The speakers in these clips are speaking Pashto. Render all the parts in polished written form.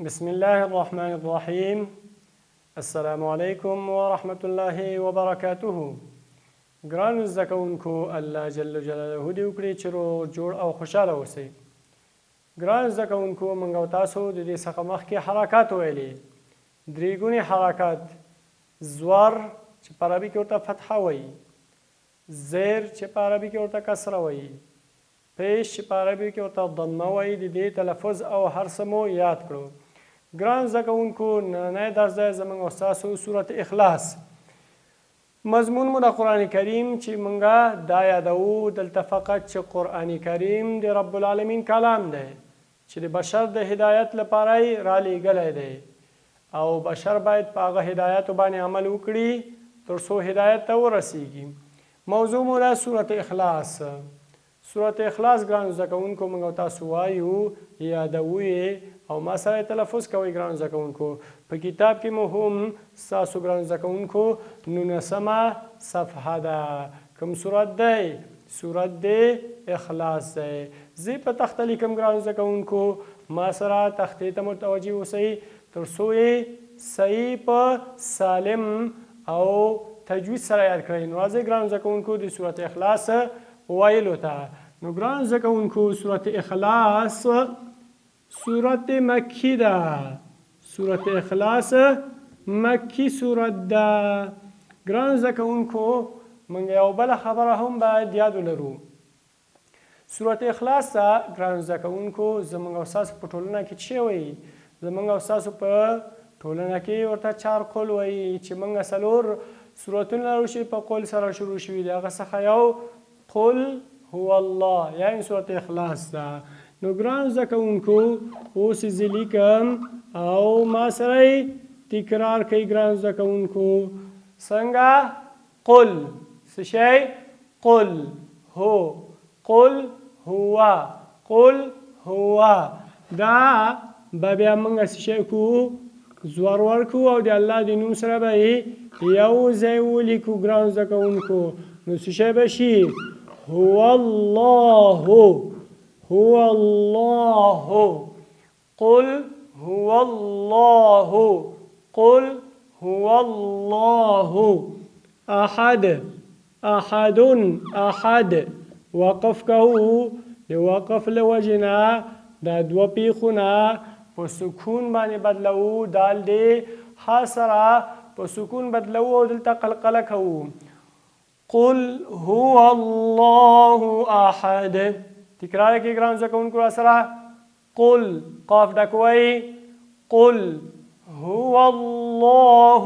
بسم الله الرحمن الرحیم. السلام علیکم و رحمت الله و برکاته. ګرانو زده کوونکو، الله جل جلاله دې وکړي چې روغ جوړ او خوشحاله اوسئ. ګرانو زده کوونکو، موږ او تاسو د دې څخه مخکې حرکات ویلي. درې ګونې حرکات: زور چې په عربي کې ورته فتحه وایي، زیر چې په عربي کې ورته کسره وایي، پیش چې په عربي کې ورته ضمه وایي. د دې تلفظ او هر څه مو یاد کړو. ګران زده کوونکو، نننی درس دی زموږ او ستاسو سورت اخلاص. مضمون مو د قرآن کریم چې موږ دا یادوو دلته فقط چې قرآن کریم د رب العالمین کلام دی چې د بشر د هدایت لپاره یې رالیږلی دی او بشر باید په هغه هدایتو باندې عمل وکړي تر څو هدایت ته ورسیږي. موضوع مو ده سورت اخلاص. سورت اخلاص ګرانو زده کوونکو موږ او تاسو وایو، یادوو یې او ما سره تلفظ کوئ. ګرانو زده کوونکو، په کتاب کې مو هم ستاسو ګرانو زده کوونکو 19مه صفحه ده. کوم سورت دی؟ سورت د اخلاص دی. زه په تخته لیکم ګرانو زده کوونکو، ما سره تختې ته متوجه اوسئ تر څو یې صحیح په سالم او تجوید سره یاد کړئ. نو راځئ ګرانو زده کوونکو د سورت اخلاص ویلو ته. نو ګرانو زده کوونکو، سورت اخلاص سورت مکی ده. سورت اخلاص مکی سورت ده. ګرانو زده کوونکو، موږ یو بله خبره هم باید یاد ولرو. سورت اخلاص ته ګرانو زده کوونکو زموږ او ستاسو په ټولنه کې څه وایي؟ زموږ او ستاسو په ټولنه کې ورته چار قول وایي چې موږ څلور سورتونه لرو چې په قول سره شروع شوي دي. هغه څخه یو قل هو الله، یعنې سورت اخلاص ده. نو ګرانو زده کوونکو، اوس یې زه لیکم او ما سره یې تکرار کوئ. ګرانو زده کوونکو، څنګه؟ قل څه شی؟ قل هو، قل هو، قل هو. دا به بیا موږ څه شی کوو؟ زور ورکوو او د الله د نوم سره به یې یو ځای ولیکو. ګرانو زده کوونکو، نو څه شی به شي؟ هو الله، هو الله. قل هو الله، قل هو الله. احد، احد، احد. وقف کوو. د وقف له وجې نه دا دوه پیښونه په سکون باندې بدلوو. دال د ح سره په سکون بدلوو او دلته قلقله کوو. قل هو الله احد. تکرار کې ګرانو زده کوونکو را سره. قل قاف ډکوئ. قل هو الله،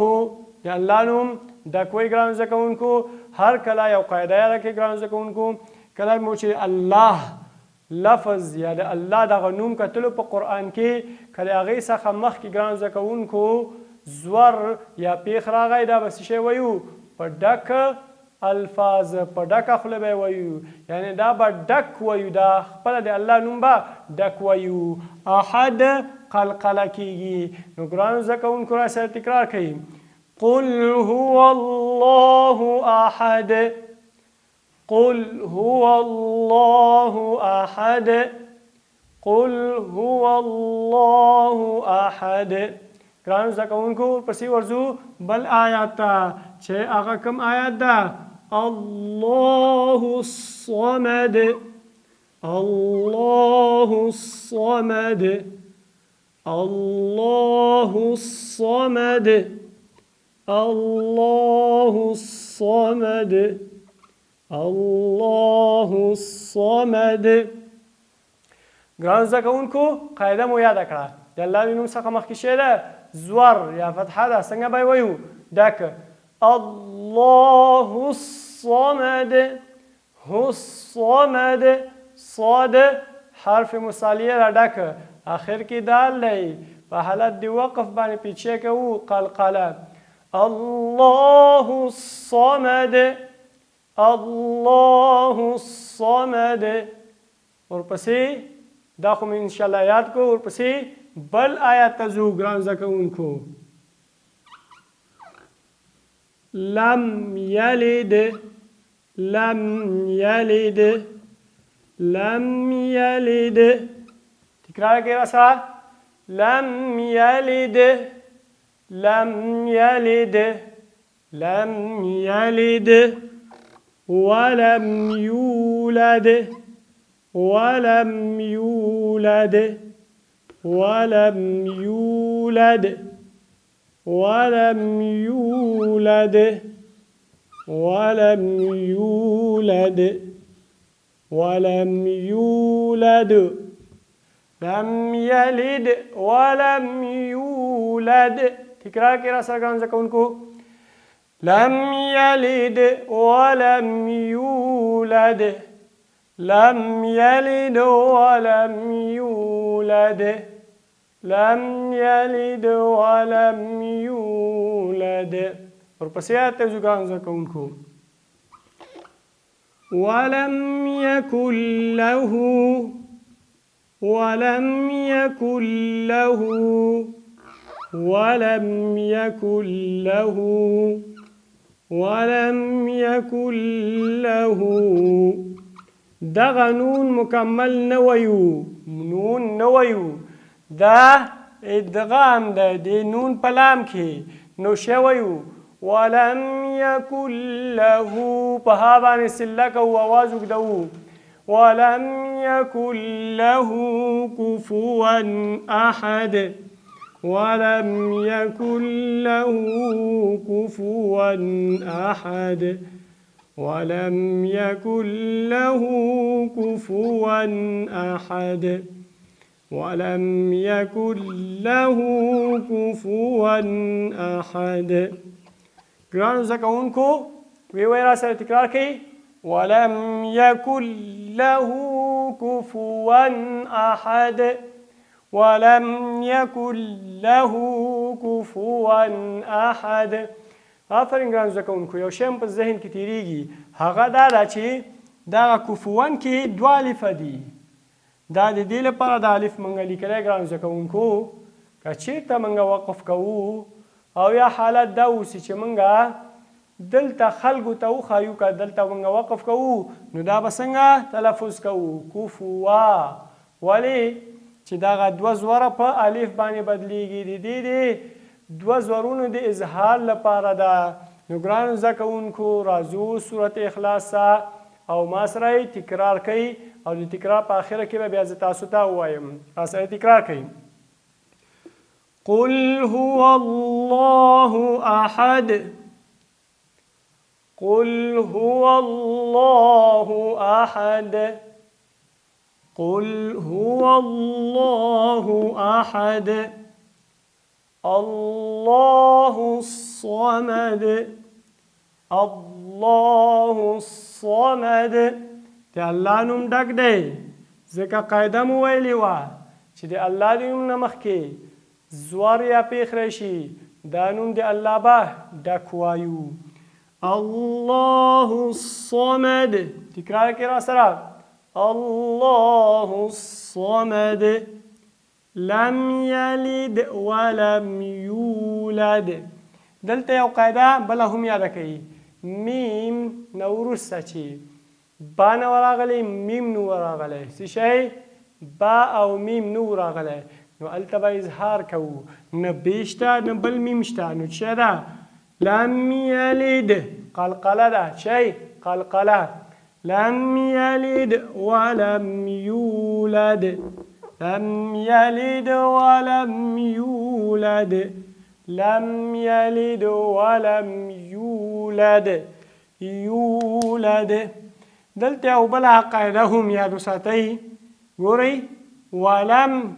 د الله نوم ډکوئ. ګرانو زده کوونکو، هر کله یو قاعده یاده کړئ ګرانو زده کوونکو. کله مو چې الله لفظ یا د الله دغه نوم کتلو په قرآن کې کله هغې څخه مخکې ګرانو زده کوونکو زور یا پیښ راغی، دا به څه شی وایو؟ په ډک الفاظ، په ډکه خوله به یې وایو، یعنې دا به ډک وایو، دا خپله د الله نوم به ډک وایو. احد قلقله کیږي. نو ګرانو زده کوونکو را سره تکرار کوي. قل هو الله احد، قل هو الله احد، قل هو الله احد. ګرانو زده کوونکو، ورپسې ورځو بل آیات ته چې هغه کوم آیات ده؟ الله الصمد، الله الصمد، الله الصمد، الله الصمد، الله الصمد. ګرانو زده کوونکو، قاعده مو یاده کړه. د الله د نوم څخه مخکې شی ده زور یا فتحه ده. څنګه به یې وایو؟ ډک. الله الصمد، هو الصمد. صاد حرف مثالیه را ډک، آخر کې دال دی. په حالت د وقف باندې پیچې کوو، قلقله. الله الصمد، الله الصمد. ورپسې دا خو مې انشاءالله یاد کو. ورپسې بل آیات ته ځو ګران زده کوونکو. لم یلد، لم یلد، لم یلد. تکرار کې را سره. لم يلد لم يلد لم يلد ولم يولد ولم يولد ولم يولد ولم يولد ولم يولد ولم يولد لم يلد ولم يولد تکرار کے راسا گان زکون کو لم يلد ولم يولد لم يلد ولم يولد لم يلد ولم يولد اور پس آتے زکان زکون کو ولم يكن له ولم يكن له ولم يكن له ولم يكن له دغه نون مکمل نویو نون نویو دا ادغام ده دی نون پلام کی نو شویو ولم يكن له پهابان سلک و آواز اگدو ولم يكن له كفوا أحد ولم يكن له كفوا أحد ولم يكن له كفوا أحد ولم يكن له كفوا أحد ګرانو زده کوونکو وی را سره تکرار کړئ ولم يكن له كفوا أحد ولم يكن له كفوا أحد آفرین ګرانو زده کوونکو یو شی په ذهن کې تیریږي هغه دا ده چې دغه کفوان کې دوه الفه دي دا د دې لپاره د الف موږ لیکلی ګرانو زده کوونکو که چېرته موږ وقف کوو او یا حالت دا اوسي چې موږ دلته خلکو ته وښایو که دلته موږ وقف کوو نو دا به څنګه تلفظ کوو کفوا ولې چې دغه دوه زوره په الف باندې بدلیږي د دې د دوه زورونو د اظهار لپاره ده نو ګرانو زده کوونکو راځو صورت اخلاص او ما سره تکرار کوي او د تکرار په آخره کې به بیا زه تاسو ته ووایم راسره تکرار کوي قل هو الله أحد قل هو الله أحد قل هو الله أحد الله الصمد الله الصمد د الله نوم ډک دی ځکه قاعده مو ویلې وه چې د الله د نوم نه مخکې زوار یا پیښ راشي دا نوم د الله به ډک وایو الله الصمد تکرار کې را سره الله الصمد لم يلد ولم يولد دلته یو قاعده بله هم یاده کوي میم نه وروسته چې با نه ورغلی میم نه ورغلی څه شی با او میم نه ورغلی نو هلته به اظهار کوو نه بی شته نه بل میم شته نو څه ده لم یلد قلقله ده چی قلقله لم یلد ولم یولد لم یلد ولم یولد لم یلد ولم یولد یولد دلته یو بله قاعده هم یاد وساتئ ګورئ ولم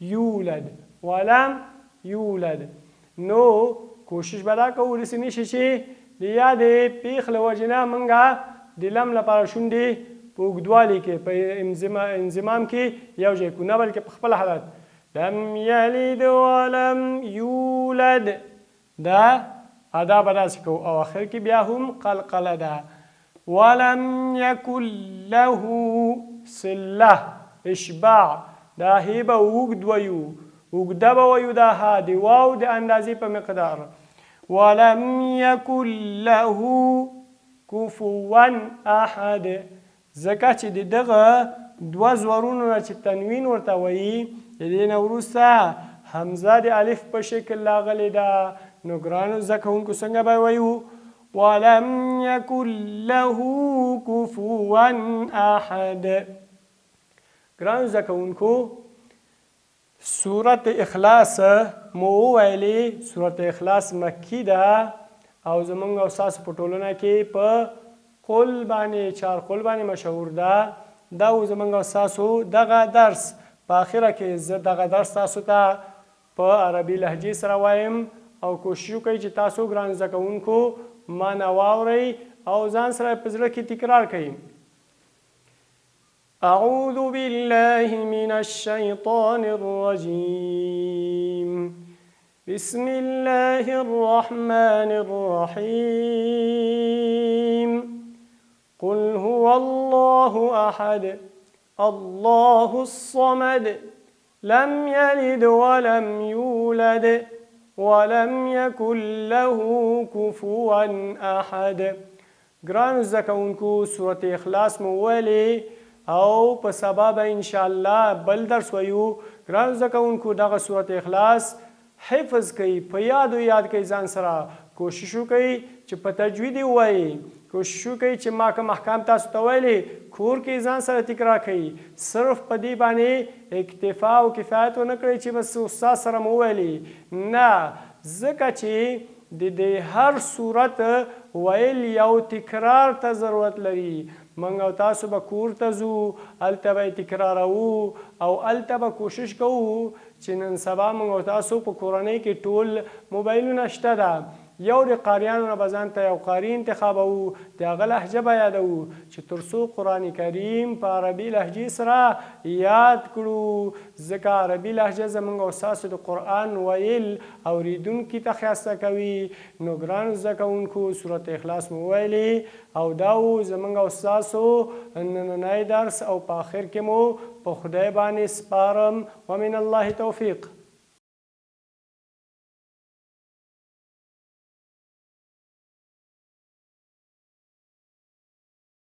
یولد ولم یولد نو کوشش به دا کوو داسې نه شي چې د یادې پیښ له وجې نه موږ د لم لپاره شونډې په اوږدوالي کې په انضمام کې یو ځای کړو نه بلکې په خپل حالت لم یلد ولم یولد دا ادا به داسې کوو او آخر کې بیا هم قلقله ده ولم یکن له صله اشباع دا هی به اوږد ویو اوږده به ویو دا ها د واو د اندازې په مقدار ولم یکن له کفوا احد ځکه چې د دغه دوه زورونو نه چې تنوین ورته وایي د دې نه وروسته حمزه د الف په شکل راغلې ده. نو ګرانو زده کوونکو څنګه به وایو؟ ولم یکن له کفوا احد. ګرانو زده کوونکو سورت اخلاص مو وویلې. سورت اخلاص مکی ده او زمونږ او ستاسو په ټولنه کې په قل باندې چارقل باندې مشهور ده. دا و زمونږ او ستاسو دغه درس. په آخره کې زه دغه درس تاسو ته په عربي لهجې سره وایم او کوشش وکړئ چې تاسو ګران زده کوونکو معنا واورئ او ځان سره په زړه کې تکرار کړئ. أعوذ بالله من الشيطان الرجيم. بسم الله الرحمن الرحيم. قل هو الله أحد الله الصمد لم يلد ولم يولد ولم يكن له كفوا أحد. ګرانو زده کوونکو سورت اخلاص مو ویلې او په سبا به انشاءالله بل درس وایو. ګرانو زده کوونکو دغه سورت اخلاص حفظ کوئ، په یاد کوئ، ځان سره کوشش وکئ چې په تجوید یې ووایئ. کوشش وکئ چې ما کوم احکام تاسو ته ویلې کور کې ځان سره تکرار کړئ. صرف په دې باندې اکتفا او کفایت ونه کړئ چې بس استاد سره مو ویلې. نه، ځکه چې د هر صورت ویل یو تکرار ته ضرورت لري. موږ او تاسو به کور ته ځو، هلته به یې تکراروو او هلته به کوشش کوو چې نن سبا موږ او تاسو په کورنۍ کې ټول موبایلونه شته ده. یو د قاریانو نه به ځان ته یو قاري انتخابوو، د هغه لهجه به یادوو چې تر څو قرآن کریم په عربي لهجې سره یاد کړو. ځکه عربي لهجه زموږ او ستاسو د قرآن ویل اورېدونکي ته ښایسته کوي. نو ګرانو زده کوونکو سورت اخلاص مو ویلې او دا و زموږ او ستاسو نننی درس او په آخر کې مو په خدای باندې سپارم. ومن الله توفیق.